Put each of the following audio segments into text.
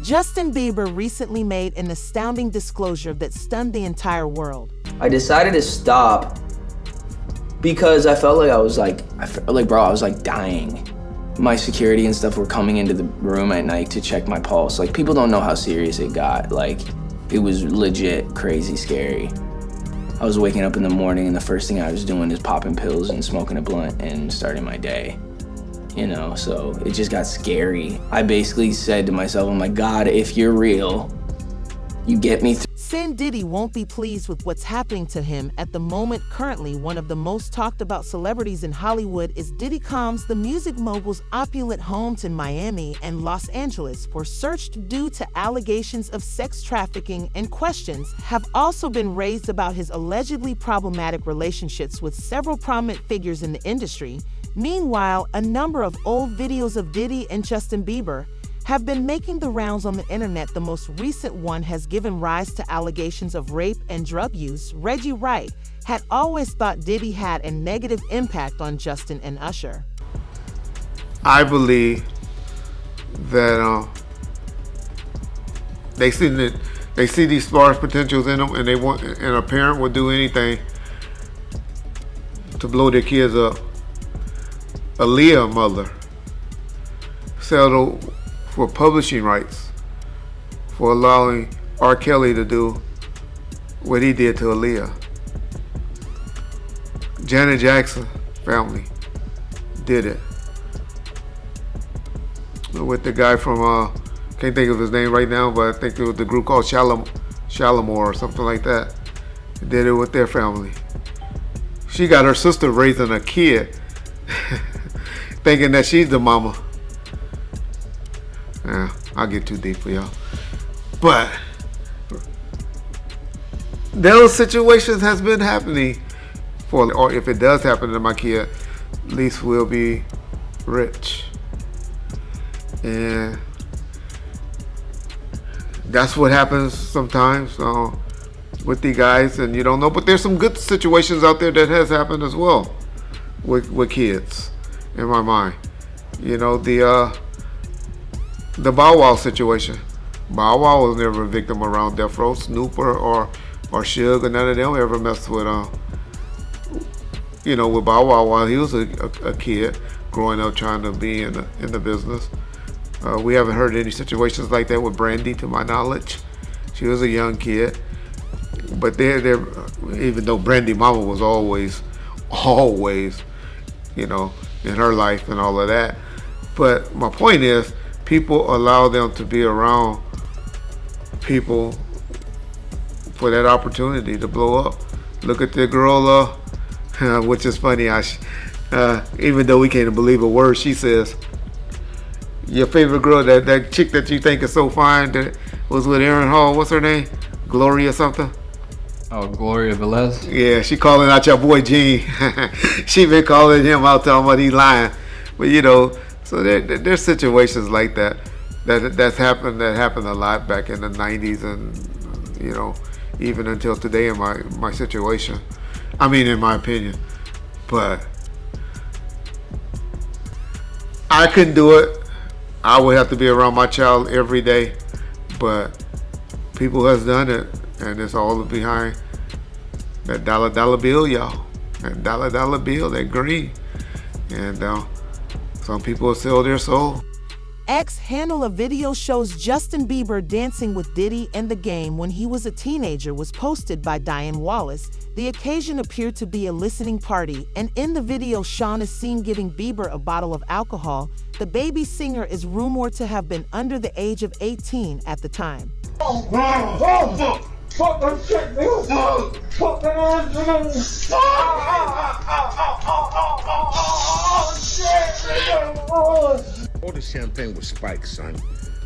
Justin Bieber recently made an astounding disclosure that stunned the entire world. I decided to stop because I felt like I was dying. My security and stuff were coming into the room at night to check my pulse. Like, people don't know how serious it got. Like, it was legit crazy scary. I was waking up in the morning and the first thing I was doing is popping pills and smoking a blunt and starting my day. You know, so it just got scary. I basically said to myself, I'm like, God, if you're real, you get me through. Saying Diddy won't be pleased with what's happening to him at the moment. Currently, one of the most talked about celebrities in Hollywood is Diddy. The music mogul's opulent homes in Miami and Los Angeles were searched due to allegations of sex trafficking, and questions have also been raised about his allegedly problematic relationships with several prominent figures in the industry. Meanwhile, a number of old videos of Diddy and Justin Bieber have been making the rounds on the internet. The most recent one has given rise to allegations of rape and drug use. Reggie Wright had always thought Diddy had a negative impact on Justin and Usher. I believe that they see these sparse potentials in them, and and a parent would do anything to blow their kids up. Aaliyah mother settled for publishing rights for allowing R. Kelly to do what he did to Aaliyah. Janet Jackson family did it with the guy from can't think of his name right now, but I think it was the group called Shalamore or something like that. Did it with their family. She got her sister raising a kid thinking that she's the mama. Yeah, I'll get too deep for y'all. But those situations has been happening or if it does happen to my kid, at least we'll be rich. And that's what happens sometimes with the guys, and you don't know. But there's some good situations out there that has happened as well with kids, in my mind. You know, the Bow Wow situation. Bow Wow was never a victim around Death Row. Snoop or Suge, or none of them ever messed with with Bow Wow while he was a kid growing up trying to be in the business. We haven't heard any situations like that with Brandy, to my knowledge. She was a young kid, but they're even though Brandy mama was always, in her life and all of that. But my point is, people allow them to be around people for that opportunity to blow up. Look at the girl, which is funny. Even though we can't believe a word she says. Your favorite girl, that chick that you think is so fine, that was with Aaron Hall. What's her name? Gloria something? Oh, Gloria Velez? Yeah, she calling out your boy Gene. She been calling him out, talking about he lying. But so there's situations like that happened a lot back in the 90s, and even until today in my situation. I mean, in my opinion. But I couldn't do it. I would have to be around my child every day. But people has done it, and it's all behind that dollar bill, y'all. That dollar bill, that green. And some people sell their soul. X handle of video shows Justin Bieber dancing with Diddy and The Game when he was a teenager was posted by Diane Wallace. The occasion appeared to be a listening party, and in the video, Sean is seen giving Bieber a bottle of alcohol. The baby singer is rumored to have been under the age of 18 at the time. All the champagne was spiked, son.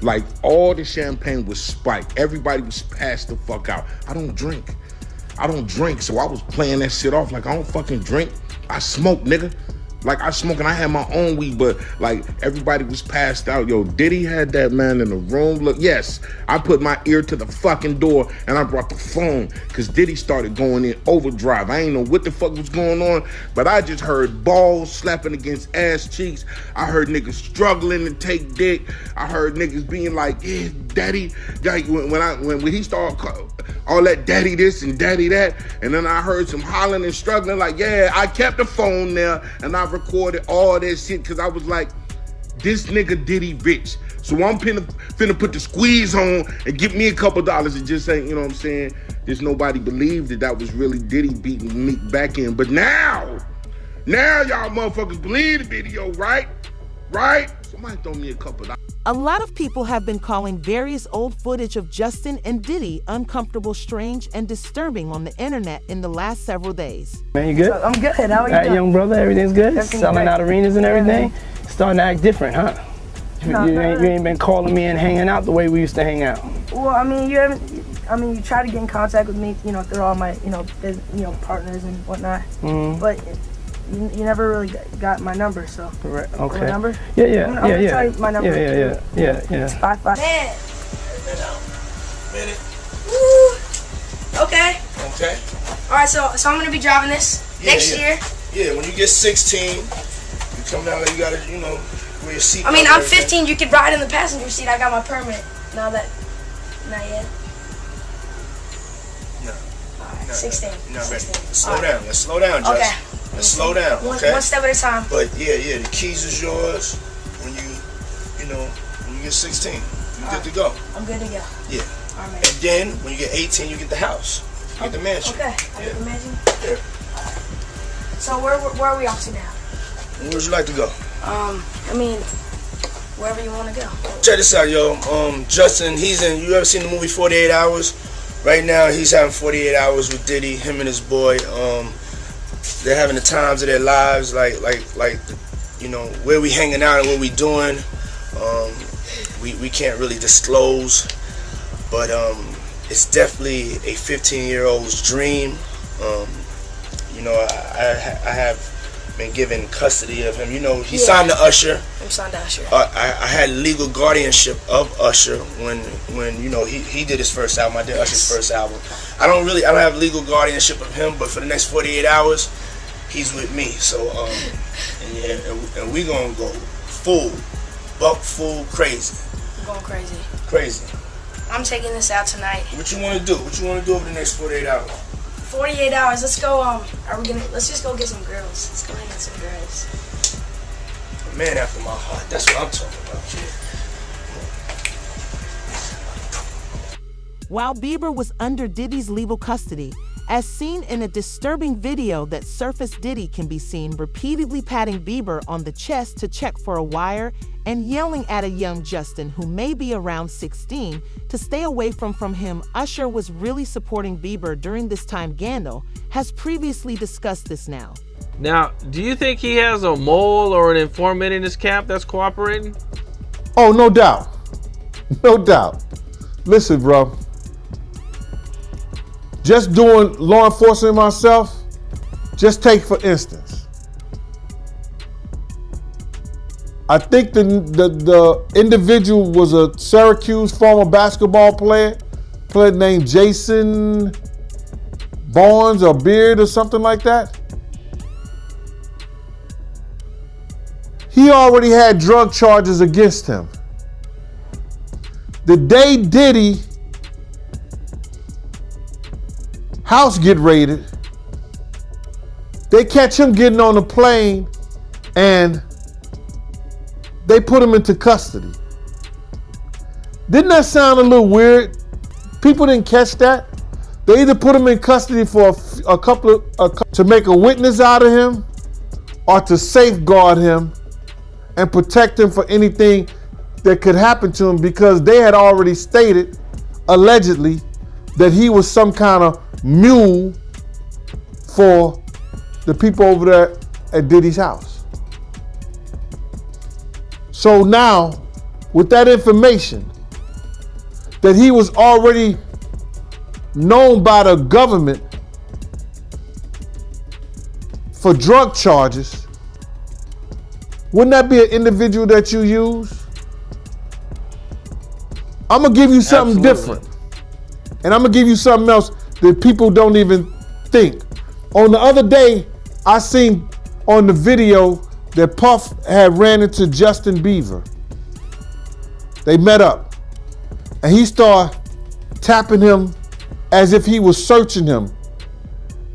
Like, all the champagne was spiked. Everybody was passed the fuck out. I don't drink, so I was playing that shit off like I don't fucking drink. I smoke, nigga. Like I smoke and I had my own weed, but like everybody was passed out. Yo, Diddy had that man in the room. Look, yes, I put my ear to the fucking door and I brought the phone because Diddy started going in overdrive. I ain't know what the fuck was going on, but I just heard balls slapping against ass cheeks. I heard niggas struggling to take dick. I heard niggas being like, yeah, daddy. Like when he started all that daddy this and daddy that, and then I heard some hollering and struggling like, yeah, I kept the phone there and I recorded all that shit because I was like, this nigga Diddy rich. So I'm finna put the squeeze on and give me a couple dollars and just say, you know what I'm saying? There's nobody believed that was really Diddy beating me back in. But now y'all motherfuckers believe the video, right? Right? Somebody throw me a couple dollars. A lot of people have been calling various old footage of Justin and Diddy uncomfortable, strange, and disturbing on the internet in the last several days. Man, you good? I'm good. How are you doing? Young brother, everything's good? Everything's Selling great. out arenas and everything? Starting to act different, huh? No, you ain't been calling me and hanging out the way we used to hang out. Well, I mean, you tried to get in contact with me, through all my, partners and whatnot. Mm-hmm. But you never really got my number, so. Right. Okay. My number? Yeah. I'm gonna tell you my number. Yeah. It's 55. Man. Minute. Woo. Okay. Okay. All right, so I'm gonna be driving this next year. Yeah, when you get 16, you come down there, you gotta, wear your seat. I mean, I'm 15. You could ride in the passenger seat. I got my permit. Not yet. No. All right, 16. You're not ready. 16. Slow down. Let's slow down, Jess. Okay. Let's slow down, okay? One step at a time. But yeah, the keys is yours when you get 16. You good to go. I'm good to go. Yeah. All right, And then when you get 18, you get the house. You get the mansion. Okay. I get the mansion. Yeah. So where are we off to now? Where would you like to go? I mean, wherever you want to go. Check this out, yo. Justin, you ever seen the movie 48 Hours? Right now, he's having 48 hours with Diddy, him and his boy. They're having the times of their lives, like where we hanging out and what we doing. We can't really disclose, but it's definitely a 15-year-old's dream. I have been given custody of him. He signed to Usher. I'm signed to Usher. I had legal guardianship of Usher when he did his first album. I did Usher's first album. I don't have legal guardianship of him, but for the next 48 hours, he's with me. So and we gonna go buck full crazy. I'm going crazy. Crazy. I'm taking this out tonight. What you wanna do? What you wanna do over the next 48 hours? 48 hours. Let's go. Let's just go get some girls. Let's go hang out some girls. A man after my heart. That's what I'm talking about, kid. While Bieber was under Diddy's legal custody, as seen in a disturbing video that surfaced, Diddy can be seen repeatedly patting Bieber on the chest to check for a wire and yelling at a young Justin, who may be around 16, to stay away from him. Usher was really supporting Bieber during this time. Gandalf has previously discussed this now. Now, do you think he has a mole or an informant in his camp that's cooperating? Oh, no doubt. No doubt. Listen, bro. Just doing law enforcement myself, just take for instance. I think the individual was a Syracuse former basketball player named Jason Barnes or Beard or something like that. He already had drug charges against him. The day Diddy house get raided, they catch him getting on the plane and they put him into custody. Didn't that sound a little weird? People didn't catch that. They either put him in custody for a couple to make a witness out of him or to safeguard him and protect him for anything that could happen to him, because they had already stated, allegedly, that he was some kind of mule for the people over there at Diddy's house. So now, with that information, that he was already known by the government for drug charges, Wouldn't that be an individual that you use? I'm gonna give you something different. And I'm gonna give you something else that people don't even think. On the other day, I seen on the video that Puff had ran into Justin Bieber. They met up. And he started tapping him as if he was searching him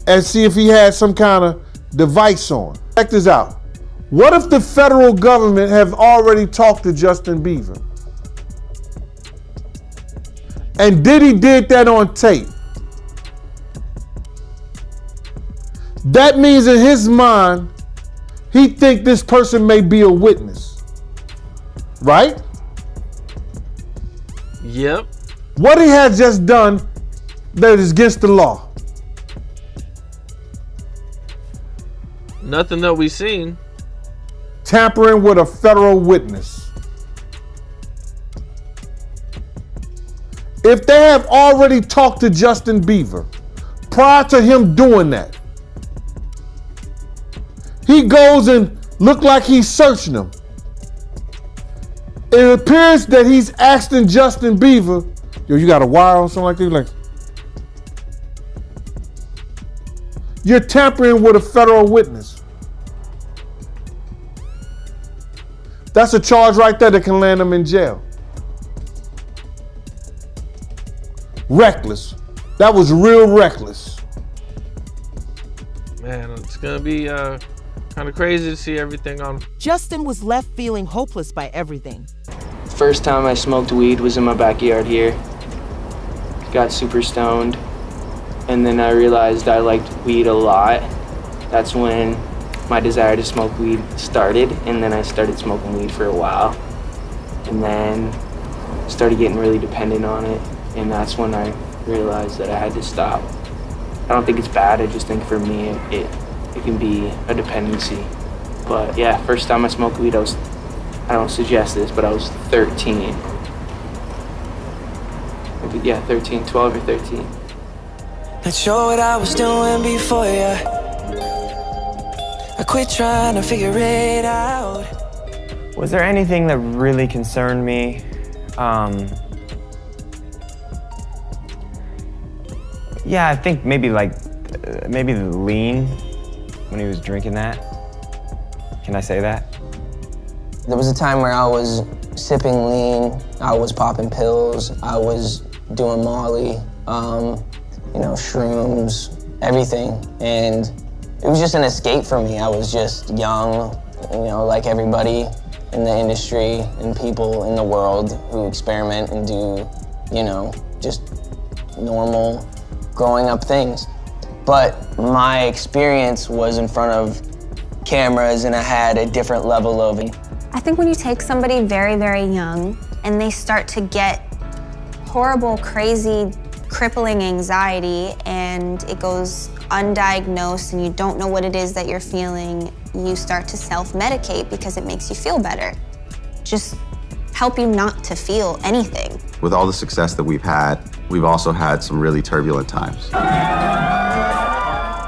and see if he had some kind of device on. Check this out. What if the federal government have already talked to Justin Bieber? And Diddy did that on tape. That means in his mind, he think this person may be a witness. Right? Yep. What he has just done that is against the law? Nothing that we've seen. Tampering with a federal witness. If they have already talked to Justin Bieber prior to him doing that, he goes and look like he's searching him. It appears that he's asking Justin Bieber, yo, you got a wire or something like that? Like, you're tampering with a federal witness. That's a charge right there that can land him in jail. Reckless. That was real reckless. Man, it's gonna be kind of crazy to see everything on. Justin was left feeling hopeless by everything. First time I smoked weed was in my backyard here. Got super stoned. And then I realized I liked weed a lot. That's when my desire to smoke weed started. And then I started smoking weed for a while. And then started getting really dependent on it. And that's when I realized that I had to stop. I don't think it's bad. I just think for me, it can be a dependency. But yeah, first time I smoked weed, I don't suggest this, but I was 13. Maybe, yeah, 13, 12 or 13. Not sure what I was doing before ya. I quit trying to figure it out. Was there anything that really concerned me? Yeah, I think maybe the lean when he was drinking that. Can I say that? There was a time where I was sipping lean, I was popping pills, I was doing Molly, shrooms, everything. And it was just an escape for me. I was just young, like everybody in the industry and people in the world who experiment and do, just normal growing up things. But my experience was in front of cameras and I had a different level of it. I think when you take somebody very, very young and they start to get horrible, crazy, crippling anxiety and it goes undiagnosed and you don't know what it is that you're feeling, you start to self-medicate because it makes you feel better. Just help you not to feel anything. With all the success that we've had, we've also had some really turbulent times.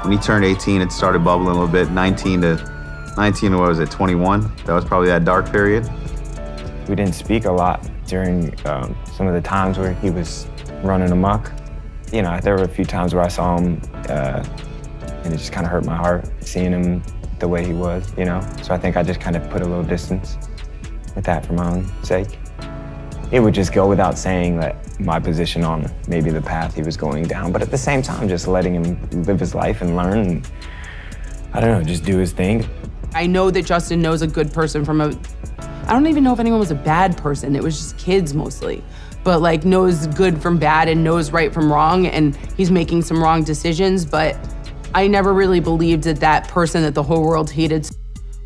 When he turned 18, it started bubbling a little bit. 19 to 21? That was probably that dark period. We didn't speak a lot during some of the times where he was running amok. There were a few times where I saw him and it just kind of hurt my heart seeing him the way he was, So I think I just kind of put a little distance with that for my own sake. It would just go without saying that my position on maybe the path he was going down, but at the same time, just letting him live his life and learn and, I don't know, just do his thing. I know that Justin knows a good person from I don't even know if anyone was a bad person. It was just kids mostly. But knows good from bad and knows right from wrong, and he's making some wrong decisions, but I never really believed that person that the whole world hated.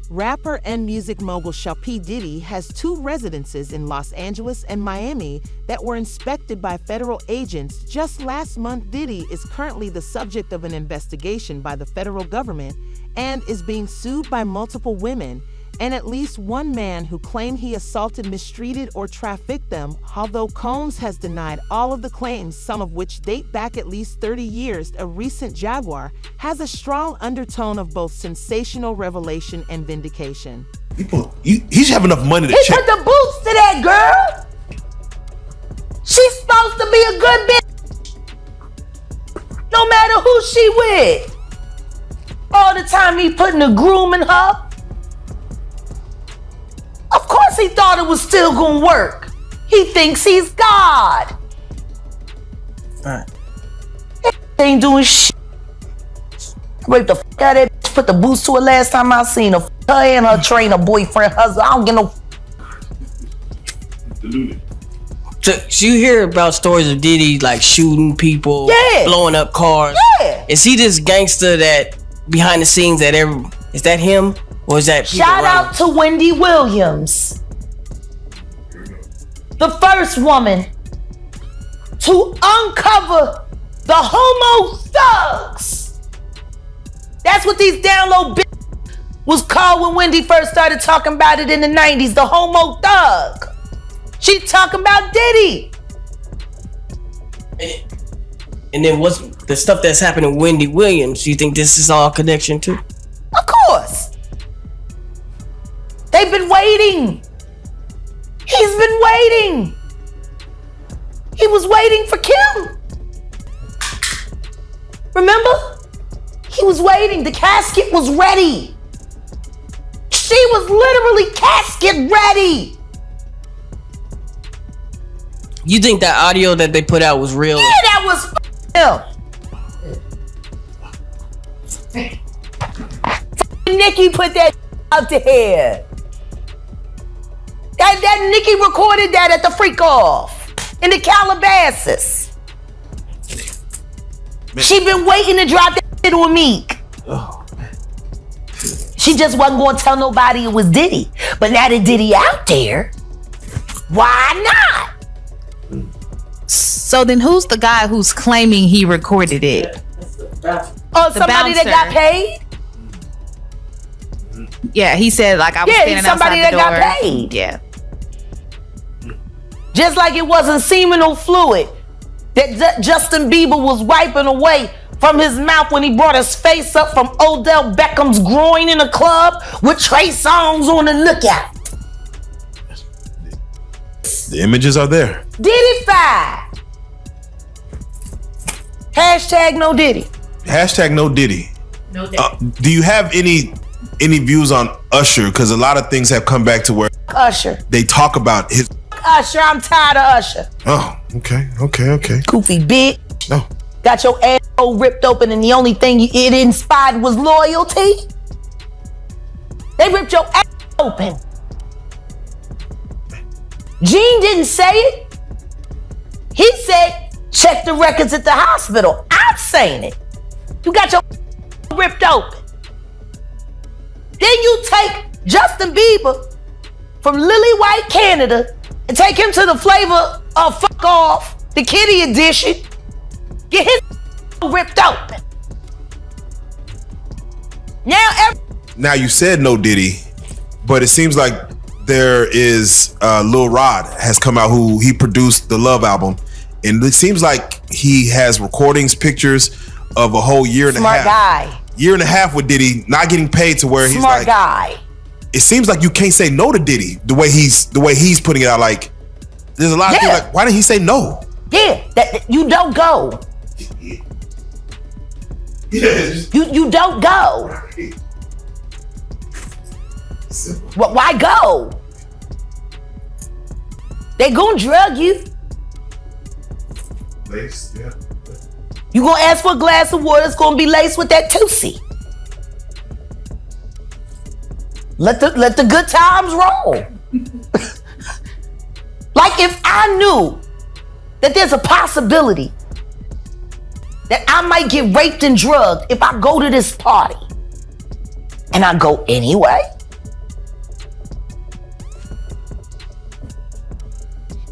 Rapper and music mogul P. Diddy has 2 residences in Los Angeles and Miami that were inspected by federal agents just last month. Diddy is currently the subject of an investigation by the federal government and is being sued by multiple women and at least one man who claimed he assaulted, mistreated, or trafficked them, although Combs has denied all of the claims, some of which date back at least 30 years. A recent Jaguar has a strong undertone of both sensational revelation and vindication. He's have enough money to He check. put the boots to that girl. She's supposed to be a good bitch. No matter who she with. All the time he putting a groom in her. Of course he thought it was still gonna work. He thinks he's God. Right. He ain't doing shit. Raped the fuck out of that bitch, put the boots to her last time I seen her. Her and her trainer, boyfriend, husband. I don't get no. So you hear about stories of Diddy like shooting people, blowing up cars. Yeah. Is he this gangster that behind the scenes that is that him or is that people Shout around out to Wendy Williams, the first woman to uncover the homo thugs. That's what these down low bitches was called when Wendy first started talking about it in the 90s, the homo thug. She talking about Diddy. And then what's the stuff that's happening to Wendy Williams? You think this is all connection too? Of course. They've been waiting. He's been waiting. He was waiting for Kim. Remember? He was waiting. The casket was ready. She was literally casket ready. You think that audio that they put out was real? Yeah, that was him. Nikki put that out there. That Nikki recorded that at the freak off in the Calabasas. She been waiting to drop that shit on Meek. She just wasn't gonna tell nobody it was Diddy. But now that Diddy out there, why not? So then who's the guy who's claiming he recorded it? Oh, somebody that got paid? Yeah, he said like I was standing somebody outside the that door. got paid. Yeah. Just like it wasn't seminal fluid that Justin Bieber was wiping away from his mouth when he brought his face up from Odell Beckham's groin in a club with Trey Songz on the lookout. The images are there. Diddy-fied. Hashtag no Diddy. Hashtag no Diddy. No Diddy. Do you have any views on Usher? Because a lot of things have come back to where Usher. they talk about his. Usher, I'm tired of Usher. Oh, okay. Goofy bitch. No. Got your asshole ripped open and the only thing it inspired was loyalty? They ripped your ass open. Gene didn't say it. He said, check the records at the hospital. I'm saying it. You got your ripped open. Then you take Justin Bieber from Lily White, Canada, and take him to the flavor of Fuck Off, the kiddie edition. Get his ripped open. Now you said no Diddy, but it seems like there is Lil Rod has come out who he produced the Love album, and it seems like he has recordings, pictures of a whole year and a half. Smart guy. Year and a half with Diddy, not getting paid to where he's Smart like. guy. It seems like you can't say no to Diddy the way he's putting it out. Like there's a lot of things like, why didn't he say no? Yeah, that you don't go. You don't go. Why go? They gonna drug you. You gonna ask for a glass of water, it's gonna be laced with that Tootsie. Let the good times roll. Like if I knew that there's a possibility that I might get raped and drugged if I go to this party, and I go anyway,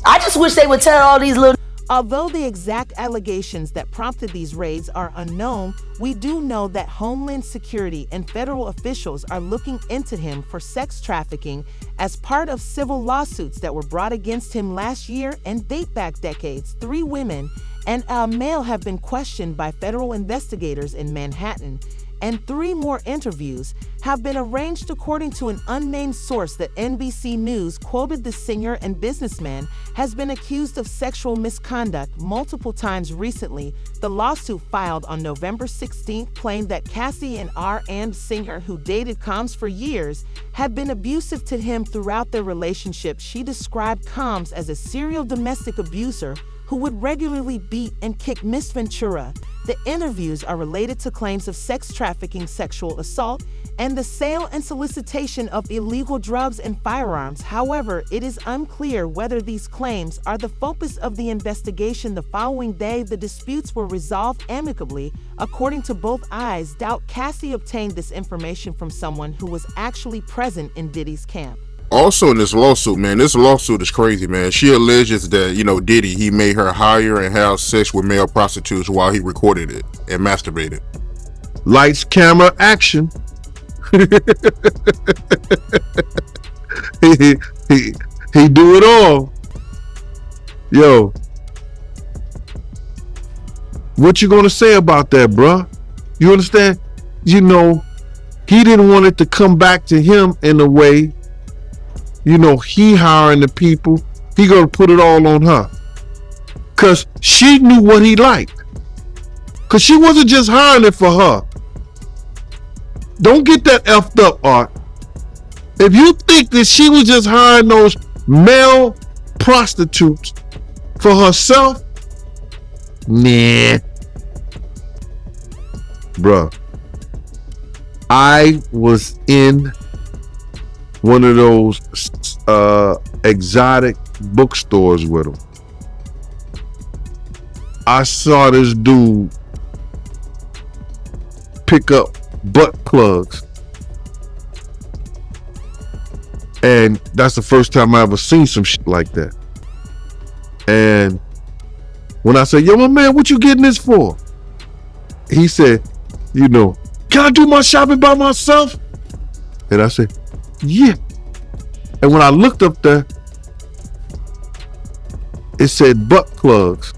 I just wish they would tell all these little. Although the exact allegations that prompted these raids are unknown, we do know that Homeland Security and federal officials are looking into him for sex trafficking as part of civil lawsuits that were brought against him last year and date back decades. 3 women and a male have been questioned by federal investigators in Manhattan, and 3 more interviews have been arranged according to an unnamed source that NBC News quoted. The singer and businessman has been accused of sexual misconduct multiple times recently. The lawsuit filed on November 16th claimed that Cassie, an R&B singer who dated Combs for years, had been abusive to him throughout their relationship. She described Combs as a serial domestic abuser who would regularly beat and kick Miss Ventura. The interviews are related to claims of sex trafficking, sexual assault, and the sale and solicitation of illegal drugs and firearms. However, it is unclear whether these claims are the focus of the investigation. The following day, the disputes were resolved amicably. According to both eyes, Cassie obtained this information from someone who was actually present in Diddy's camp. Also in this lawsuit, man, this lawsuit is crazy, man. She alleges that, Diddy, he made her hire and have sex with male prostitutes while he recorded it and masturbated. Lights, camera, action. he do it all. Yo, what you gonna say about that, bruh? You understand? He didn't want it to come back to him in a way. He hiring the people. He gonna put it all on her. Cause she knew what he liked. Cause she wasn't just hiring it for her. Don't get that effed up, Art. If you think that she was just hiring those male prostitutes for herself, nah. Bruh, I was in one of those exotic bookstores with him. I saw this dude pick up butt plugs. And that's the first time I ever seen some shit like that. And when I said, yo, my man, what you getting this for? He said, can I do my shopping by myself? And I said, yeah. And when I looked up there, it said butt plugs.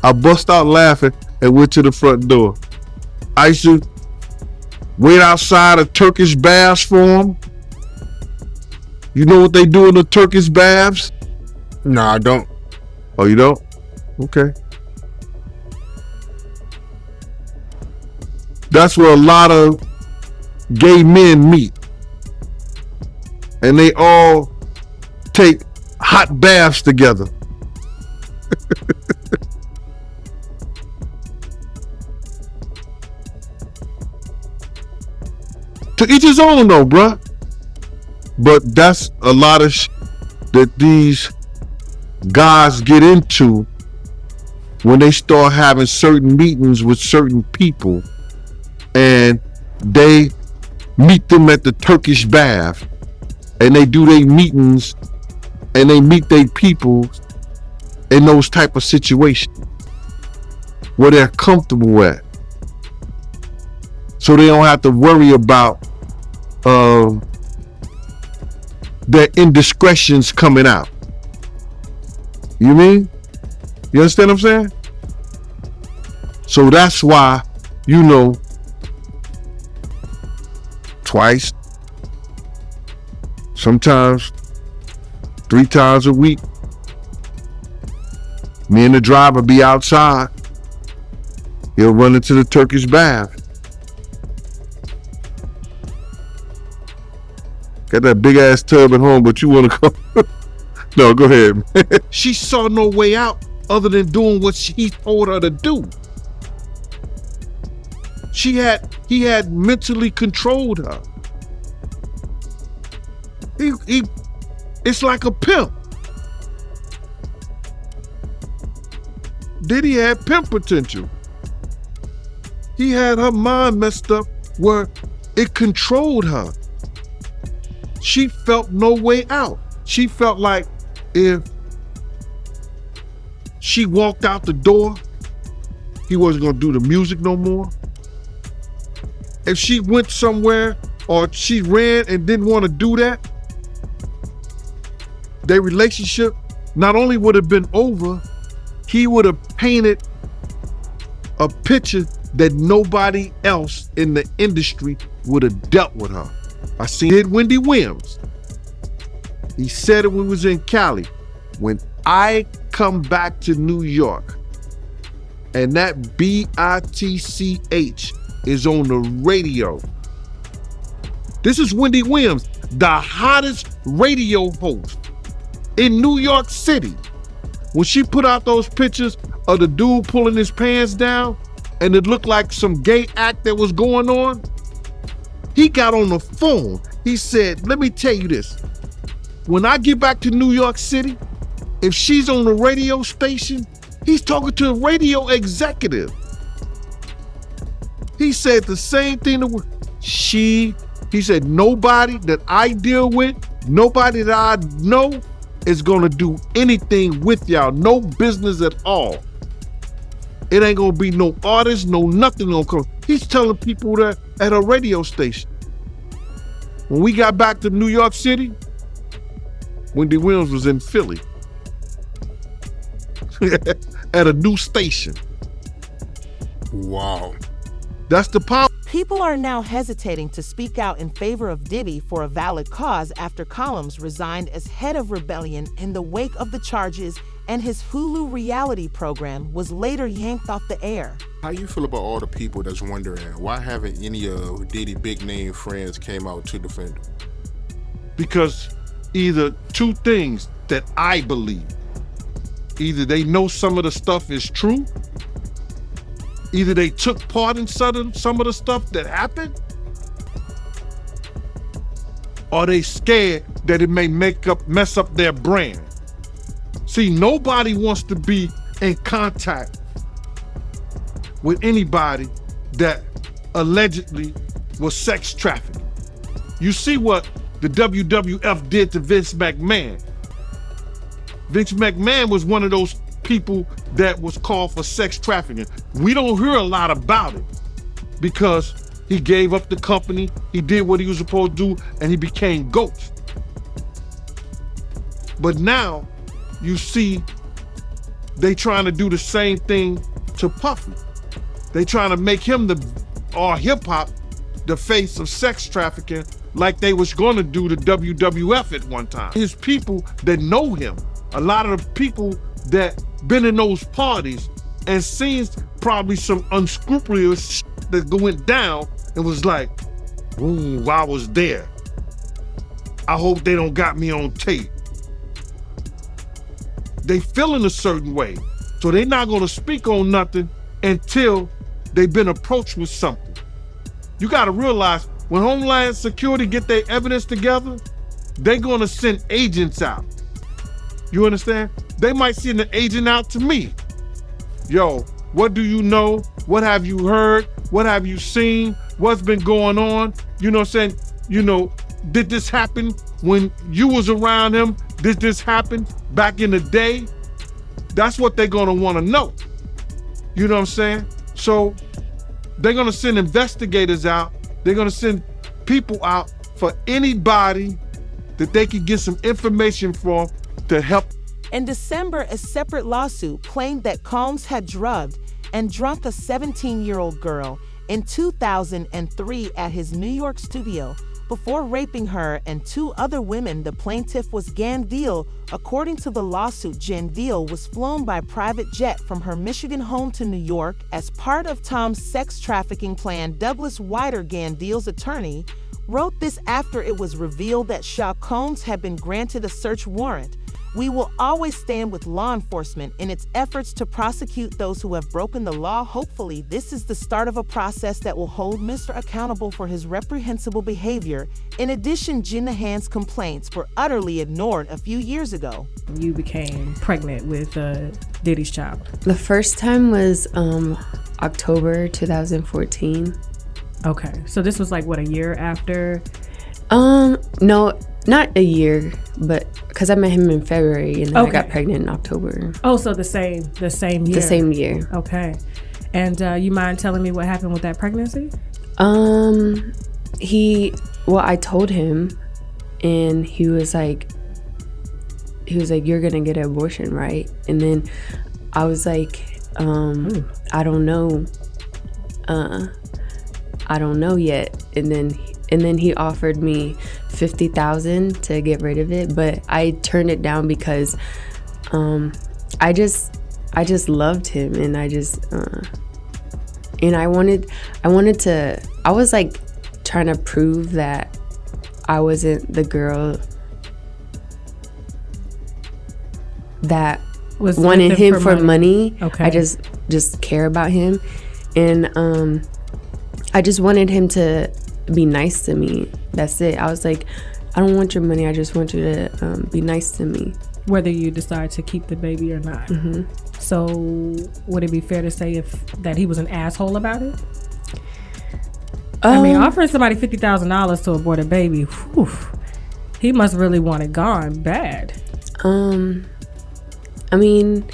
I bust out laughing and went to the front door. I used to wait outside of Turkish baths for him. You know what they do in the Turkish baths? No, I don't. Oh, you don't? Okay. That's where a lot of gay men meet. And they all take hot baths together. To each his own though, bruh. But that's a lot of that these guys get into when they start having certain meetings with certain people and they meet them at the Turkish bath and they do their meetings and they meet their people in those type of situations where they're comfortable at. So they don't have to worry about their indiscretions coming out. You mean? You understand what I'm saying? So that's why, twice, sometimes 3 times a week, me and the driver be outside. He'll run into the Turkish bath. Got that big ass tub at home, but you want to come? No, go ahead. She saw no way out other than doing what he told her to do. He had mentally controlled her. It's like a pimp. Diddy had pimp potential. He had her mind messed up where it controlled her. She felt no way out. She felt like if she walked out the door, he wasn't gonna do the music no more. If she went somewhere or she ran and didn't want to do that, their relationship not only would have been over, he would have painted a picture that nobody else in the industry would have dealt with her. I seen it Wendy Williams. He said it when we was in Cali. When I come back to New York and that BITCH is on the radio. This is Wendy Williams, the hottest radio host in New York City. When she put out those pictures of the dude pulling his pants down and it looked like some gay act that was going on, he got on the phone. He said, let me tell you this. When I get back to New York City, if she's on the radio station, he's talking to a radio executive. He said the same thing to he said, nobody that I deal with, nobody that I know is gonna do anything with y'all, no business at all. It ain't gonna be no artist, no nothing gonna come. He's telling people that at a radio station. When we got back to New York City, Wendy Williams was in Philly at a new station. Wow. That's the power. People are now hesitating to speak out in favor of Diddy for a valid cause after Combs resigned as head of Rebellion in the wake of the charges, and his Hulu reality program was later yanked off the air. How you feel about all the people that's wondering why haven't any of Diddy big name friends came out to defend him? Because either two things that I believe. Either they know some of the stuff is true, either they took part in some of the stuff that happened, or they scared that it may mess up their brand. See, nobody wants to be in contact with anybody that allegedly was sex trafficked. You see what the WWF did to Vince McMahon. Vince McMahon was one of those people that was called for sex trafficking. We don't hear a lot about it because he gave up the company, he did what he was supposed to do, and he became Ghost. But now, you see, they trying to do the same thing to Puffy. They trying to make him or hip hop the face of sex trafficking like they was gonna do to WWF at one time. His people that know him, a lot of the people that been in those parties and seen probably some unscrupulous shit that went down and was like, ooh, I was there. I hope they don't got me on tape. They feeling a certain way. So they not gonna speak on nothing until they've been approached with something. You gotta realize when Homeland Security get their evidence together, they gonna send agents out. You understand? They might send an agent out to me. Yo, what do you know? What have you heard? What have you seen? What's been going on? You know what I'm saying? You know, did this happen when you was around him? Did this happen back in the day? That's what they're gonna wanna know. You know what I'm saying? So they're gonna send investigators out. They're gonna send people out for anybody that they can get some information from to help. In December, a separate lawsuit claimed that Combs had drugged and drunk a 17-year-old girl in 2003 at his New York studio before raping her and two other women. The plaintiff was Gan Deal. According to the lawsuit, Jan Deal was flown by private jet from her Michigan home to New York as part of Tom's sex trafficking plan. Douglas Wider, Gan Deal's attorney, wrote this after it was revealed that Shaw Combs had been granted a search warrant. We will always stand with law enforcement in its efforts to prosecute those who have broken the law. Hopefully, this is the start of a process that will hold Mr. accountable for his reprehensible behavior. In addition, Jinahan's complaints were utterly ignored a few years ago. You became pregnant with Diddy's child. The first time was October 2014. Okay, so this was like what, a year after? No, not a year, but because I met him in February and then I got pregnant in October. Oh, so the same year. The same year. Okay, and you mind telling me what happened with that pregnancy? I told him, and he was like, you're gonna get an abortion, right? And then I was like, I don't know. I don't know yet. And then he offered me $50,000 to get rid of it, but I turned it down because I just loved him, and and I was like trying to prove that I wasn't the girl that Was wanted with him for money. Okay. I just care about him, and I just wanted him to be nice to me. That's it. I was like, I don't want your money. I just want you to be nice to me. Whether you decide to keep the baby or not. Mm-hmm. So would it be fair to say that he was an asshole about it? I mean, offering somebody $50,000 to abort a baby, whew, he must really want it gone bad. I mean,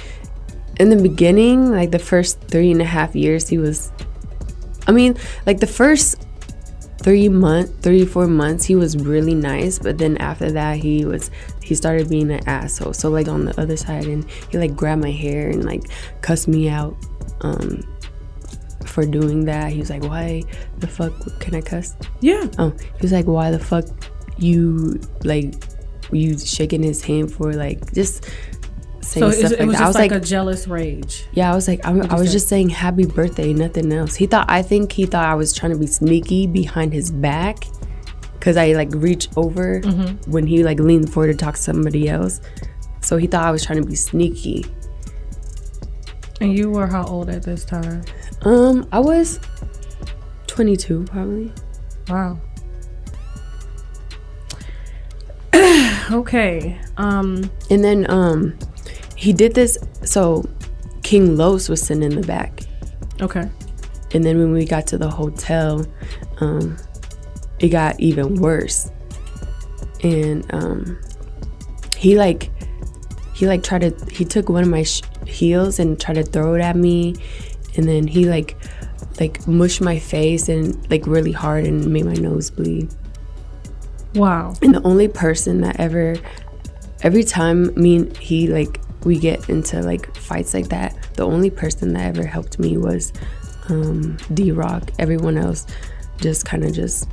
in the beginning, like the first 3.5 years, he was, like the first 3-4 months, he was really nice, but then after that, he started being an asshole. So like on the other side, and he like grabbed my hair and like cussed me out for doing that. He was like, why the fuck can I cuss? Yeah. He was like, why the fuck you shaking his hand for, like, just saying stuff like that. It was I just was like a jealous rage. Yeah, I was like, I was just saying happy birthday, nothing else. I think he thought I was trying to be sneaky behind his back, because I like reached over when he like leaned forward to talk to somebody else. So he thought I was trying to be sneaky. And you were how old at this time? I was 22 probably. Wow. Okay. And then he did this, so King Los was sitting in the back. Okay. And then when we got to the hotel, it got even worse. And he took one of my heels and tried to throw it at me, and then he like mushed my face and like really hard and made my nose bleed. Wow. And the only person that every time me and he like we get into like fights like that, the only person that ever helped me was D-Rock. Everyone else just kind of just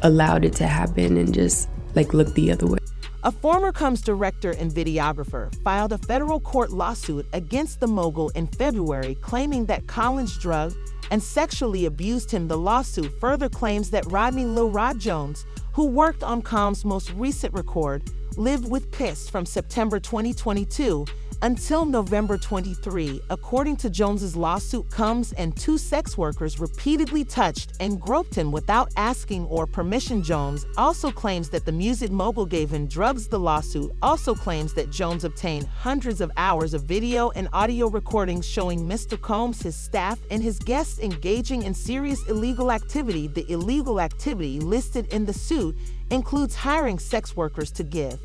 allowed it to happen and just like looked the other way. A former Combs director and videographer filed a federal court lawsuit against the mogul in February, claiming that Collins drugged and sexually abused him. The lawsuit further claims that Rodney Lil Rod Jones, who worked on Combs' most recent record, lived with Piss from September 2022 until November 23. According to Jones's lawsuit, Combs and 2 sex workers repeatedly touched and groped him without asking or permission. Jones also claims that the music mogul gave him drugs. The lawsuit also claims that Jones obtained hundreds of hours of video and audio recordings showing Mr. Combs, his staff, and his guests engaging in serious illegal activity. The illegal activity listed in the suit includes hiring sex workers to give